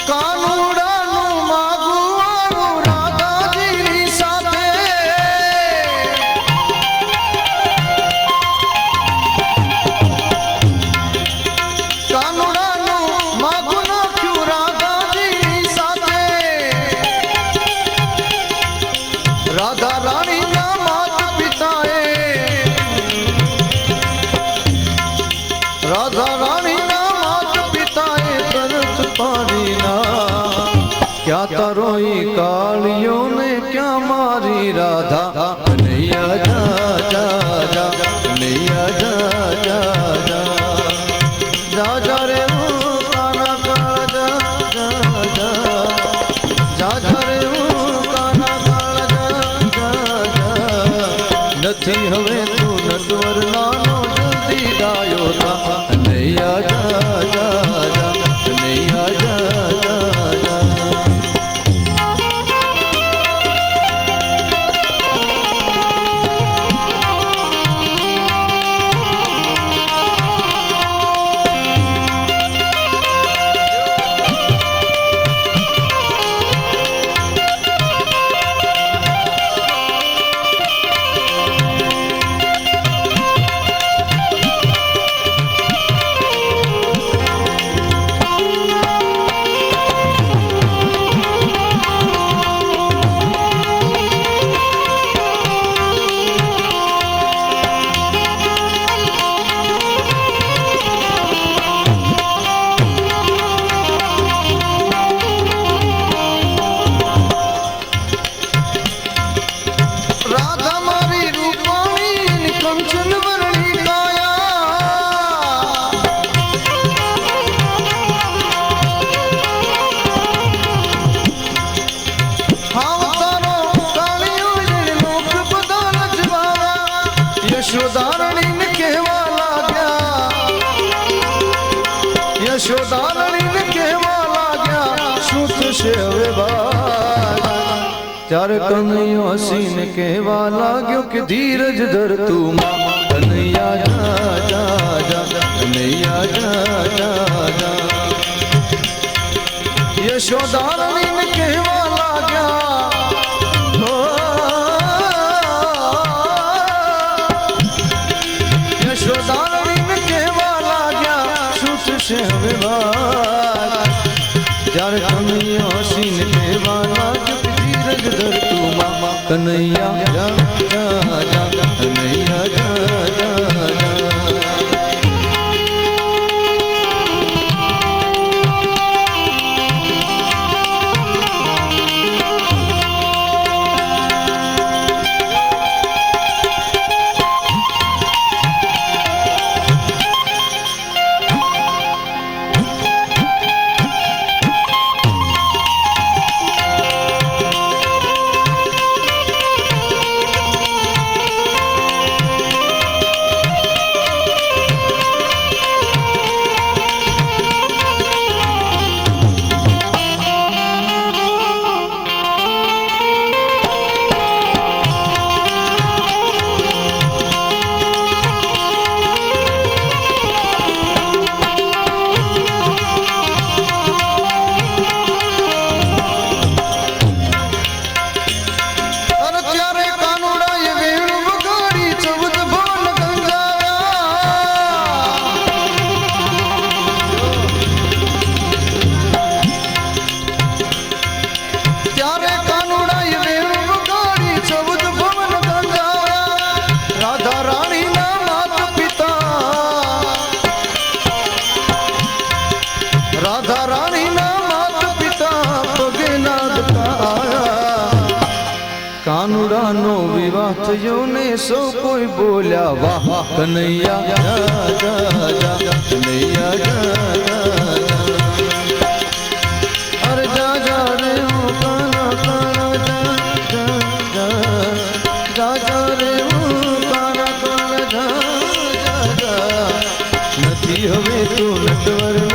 કાનુડાનું માગું આવું રાધાજીની સાથે કાનુડાનું માગું નાખ્યું રાધાજીની સાથે રાધા રાણીના માતા પિતાએ રાધા રાણીના માતા પિતાએ તરત પાડીના ક્યાં તારો ઈ કાળિયો ને ક્યાં મારી રાધા કનૈયા જા જા જા કનૈયા જા જા જા જા જા રે કાના કાળ જા જા જા જા જા રે કાના કાળ જા જા જા નથી હવે તું નટવર નાનો જલ્દી ડાયો થા કનૈયા જા જા જા કનૈયા જા જા જા યશોદારણીને કહેવા લાગ્યા શું થશે હવે બાળા ત્યારે કનૈયો હસીને કહેવા લાગ્યો કે ધીરજ ધર તું કનૈયા જા જા જા કનૈયા જા જા જા યશોદારણીને કહેવા લાગ્યા યશોદારણીને કહેવા લાગ્યા શું થશે હવે બાળા જ્યારે કનૈયો હસીને કહેવા લાગ્યો કે ધીરજ ધર તું કનૈયા જા જા જા કનૈયા જા જા જા રાધા રાણીના માતા પિતા પગે નાગતા આયા કાનુડાનો વિવાહ થયો ને સૌ કોઈ બોલ્યા વાહ કનૈયા જા જા જા કનૈયા જા જા અરે જા જા રે કાના કાના જા જા જા જા રે કાના કાના જા જા નથી હવે તું નટવર